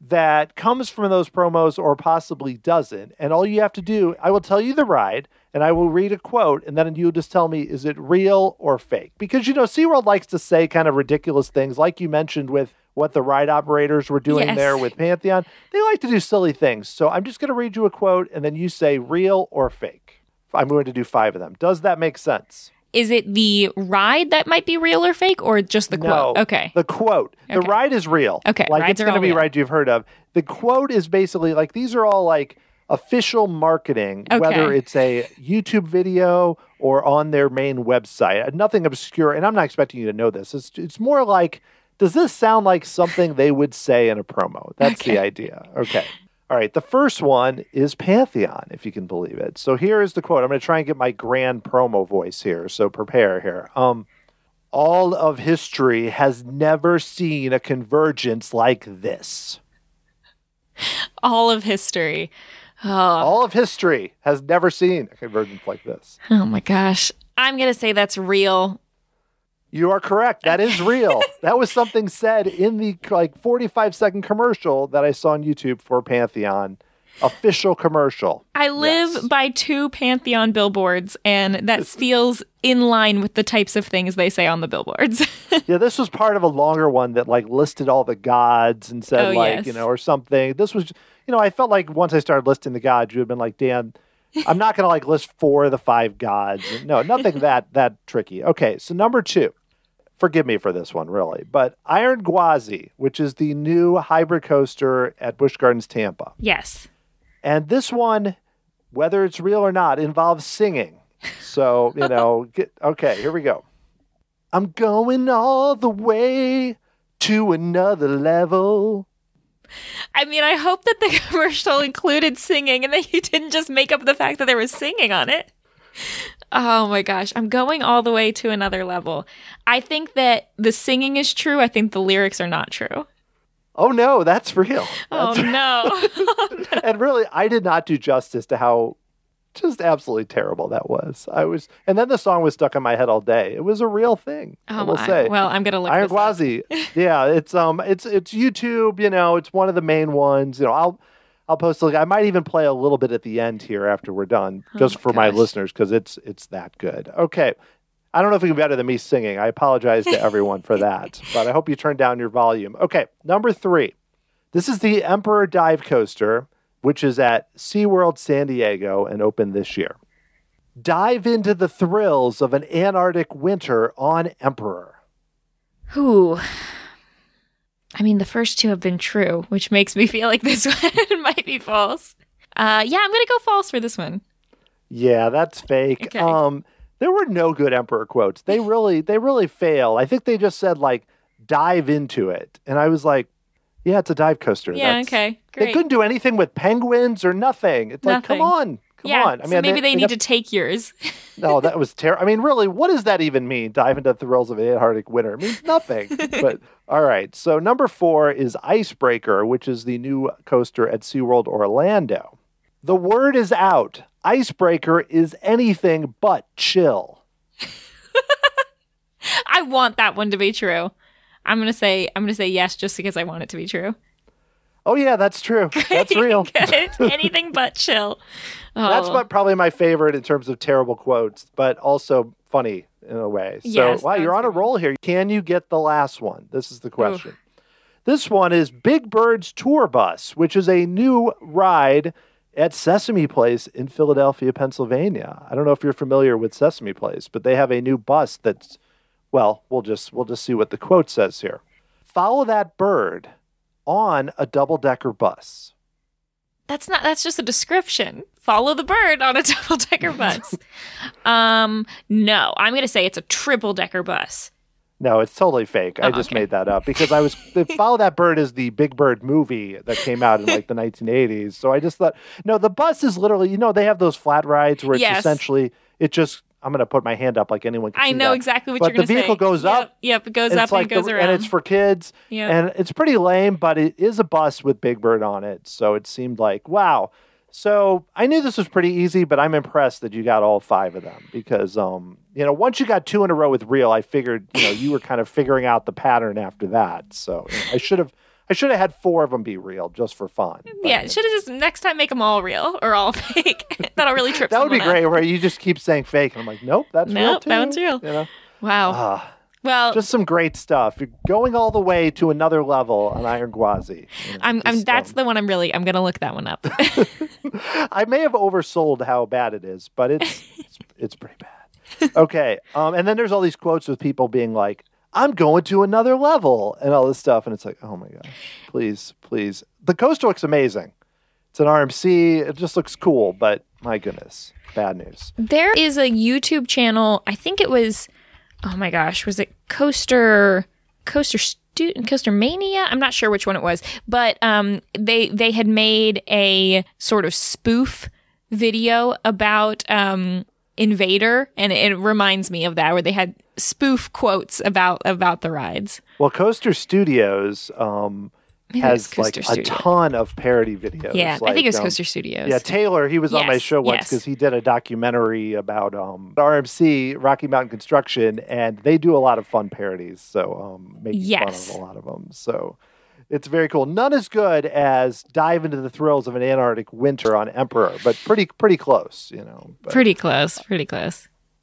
that comes from those promos or possibly doesn't. And all you have to do, I will tell you the ride, and I will read a quote, and then you'll just tell me, is it real or fake? Because, SeaWorld likes to say kind of ridiculous things, like you mentioned with what the ride operators were doing there with Pantheon. They like to do silly things. So I'm just going to read you a quote, and then you say real or fake. I'm going to do 5 of them. Does that make sense? Is it the ride that might be real or fake, or just the quote? No, okay. The quote. Okay. The ride is real. Okay, it's going to be rides you've heard of. The quote is basically these are all official marketing, whether it's a YouTube video or on their main website. Nothing obscure, and I'm not expecting you to know this. It's more does this sound like something they would say in a promo? That's the idea. Okay. All right. The first one is Pantheon, if you can believe it. So here is the quote. I'm going to try and get my grand promo voice here, so prepare here. All of history has never seen a convergence like this. All of history. Oh. All of history has never seen a convergence like this. Oh my gosh. I'm going to say that's real. You are correct. That is real. That was something said in the 45-second commercial that I saw on YouTube for Pantheon. Official commercial. I live by 2 Pantheon billboards, and that feels in line with the types of things they say on the billboards. Yeah, this was part of a longer one that listed all the gods and said or something. This was, I felt like once I started listing the gods, you would have been like, Dan, I'm not going to like list 4 of the 5 gods. No, nothing that tricky. Okay, so number 2. Forgive me for this one, really. But Iron Gwazi, which is the new hybrid coaster at Busch Gardens Tampa. Yes. And this one, whether it's real or not, involves singing. So, okay, here we go. I'm going all the way to another level. I mean, I hope that the commercial included singing and that you didn't just make up the fact that there was singing on it. Oh my gosh, I'm going all the way to another level. I think that the singing is true. I think the lyrics are not true. Oh no, that's real. Oh no. And really, I did not do justice to how just absolutely terrible that was. And then the song was stuck in my head all day. It was a real thing. I will say. Well, I'm gonna look Iron this up. Gwazi. Yeah, it's YouTube. It's one of the main ones. I'll post a link. I might even play a little bit at the end here after we're done, just for my listeners, because it's that good. Okay. I don't know if it can be better than me singing. I apologize to everyone for that, but I hope you turn down your volume. Okay, number 3. This is the Emperor Dive Coaster, which is at SeaWorld San Diego and opened this year. Dive into the thrills of an Antarctic winter on Emperor. Ooh. I mean, the first 2 have been true, which makes me feel like this one might be false. Yeah, I'm going to go false for this one. Yeah, that's fake. Okay. There were no good Emperor quotes. They really fail. I think they just said, like, dive into it. And I was like, yeah, it's a dive coaster. Yeah, okay, great. They couldn't do anything with penguins or nothing. It's like, come on. Come on. I mean, so maybe they need to take yours. No, that was terrible. I mean, really, what does that even mean? Dive into the thrills of an Antarctic winter. It means nothing. But all right. So number 4 is Icebreaker, which is the new coaster at SeaWorld Orlando. The word is out. Icebreaker is anything but chill. I want that one to be true. I'm gonna say yes just because I want it to be true. Oh yeah, that's true. That's real. Good. Anything but chill. Oh. That's probably my favorite in terms of terrible quotes, but also funny in a way. So, yes, wow, you're on a roll here. Can you get the last one? This is the question. Ooh. This one is Big Bird's Tour Bus, which is a new ride at Sesame Place in Philadelphia, Pennsylvania. I don't know if you're familiar with Sesame Place, but they have a new bus that's, well, we'll just see what the quote says here. Follow that bird on a double-decker bus. That's just a description. Follow the bird on a double-decker bus. No, I'm going to say it's a triple-decker bus. No, it's totally fake. I just made that up because Follow That Bird is the Big Bird movie that came out in like the 1980s. So I just thought, no, the bus is literally, they have those flat rides where it's essentially, I'm going to put my hand up like anyone can see I know that. exactly what you're going to say. But the vehicle goes up. Yep, it goes up and it goes around. And it's for kids. Yep. And it's pretty lame, but it is a bus with Big Bird on it. So it seemed like, wow. So I knew this was pretty easy, but I'm impressed that you got all 5 of them because, once you got 2 in a row with real, I figured, you were kind of figuring out the pattern after that. So I should have had 4 of them be real just for fun. Yeah, should have just next time make them all real or all fake. That'll really trip someone up. That would be great, where you just keep saying fake. And I'm like, nope, that's real too. That one's real. Wow. Well, just some great stuff. You're going all the way to another level on Iron Gwazi. That's the one I'm going to look that one up. I may have oversold how bad it is, but it's pretty bad. Okay. And then there's all these quotes with people being like, I'm going to another level and all this stuff. And it's like, oh my God, please. The coaster looks amazing. It's an RMC. It just looks cool, but my goodness, bad news. There is a YouTube channel. I think it was, oh my gosh, was it Coaster Mania? I'm not sure which one it was, but they had made a sort of spoof video about Invader, and it reminds me of that, where they had spoof quotes about the rides. Well, Coaster Studios has like a ton of parody videos. Yeah, I think it was Coaster Studios. Yeah, Taylor, he was on my show once because he did a documentary about RMC, Rocky Mountain Construction, and they do a lot of fun parodies, so making fun of a lot of them. So it's very cool. None as good as dive into the thrills of an Antarctic winter on Emperor, but pretty close, Pretty close.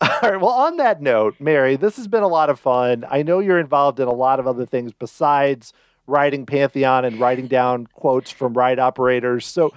All right. Well, on that note, Mary, this has been a lot of fun. I know you're involved in a lot of other things besides riding Pantheon and writing down quotes from ride operators. So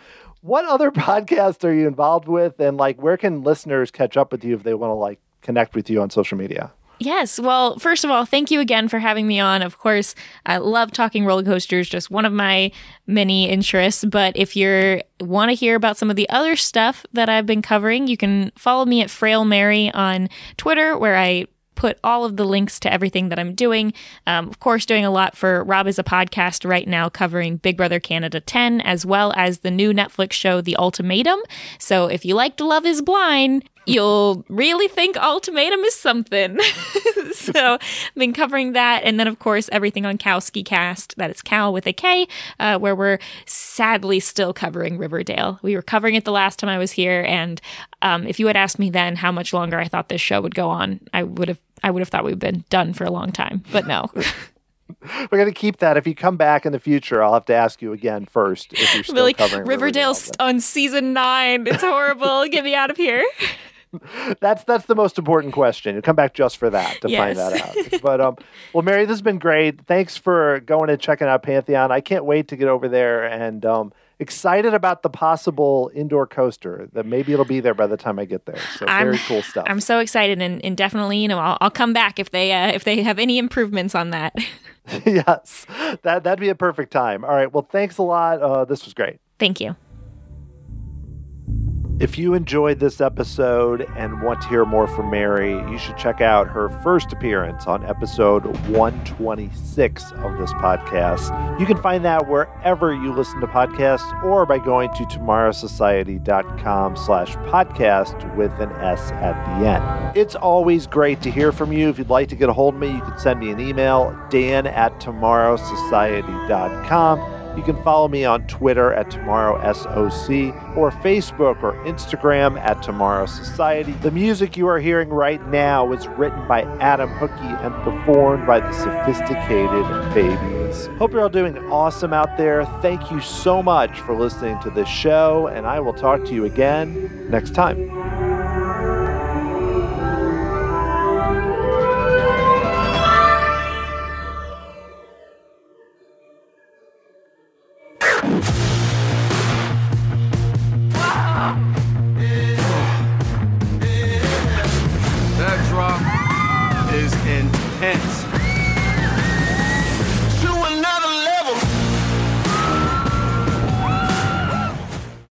What other podcast are you involved with? And like, where can listeners catch up with you if they want to like connect with you on social media? Yes. Well, first of all, thank you again for having me on. Of course, I love talking roller coasters, just one of my many interests. But if you want to hear about some of the other stuff that I've been covering, you can follow me at Frail Mary on Twitter, where I put all of the links to everything that I'm doing. Of course, doing a lot for Rob is a Podcast right now, covering Big Brother Canada 10, as well as the new Netflix show, The Ultimatum. So if you liked Love is Blind, you'll really think Ultimatum is something. So I've been covering that. And then, of course, everything on Kowski Cast, that is Cal with a K, where we're sadly still covering Riverdale. We were covering it the last time I was here. And if you had asked me then how much longer I thought this show would go on, I would have thought we'd been done for a long time. But no. We're going to keep that. If you come back in the future, I'll have to ask you again first if you're still covering Riverdale. Riverdale's on season 9. It's horrible. Get me out of here. That's the most important question. You come back just for that to find that out. But well, Mary, this has been great. Thanks for going and checking out Pantheon. I can't wait to get over there, and excited about the possible indoor coaster that maybe it'll be there by the time I get there. So very cool stuff. I'm so excited, and definitely, I'll come back if they have any improvements on that. Yes, that'd be a perfect time. All right. Well, thanks a lot. This was great. Thank you. If you enjoyed this episode and want to hear more from Mary, you should check out her first appearance on episode 126 of this podcast. You can find that wherever you listen to podcasts or by going to tomorrowsociety.com/podcast with an S at the end. It's always great to hear from you. If you'd like to get a hold of me, you can send me an email, dan@tomorrowsociety.com. You can follow me on Twitter at TomorrowSOC or Facebook or Instagram at Tomorrow Society. The music you are hearing right now was written by Adam Hookey and performed by the Sophisticated Babies. Hope you're all doing awesome out there. Thank you so much for listening to this show, and I will talk to you again next time.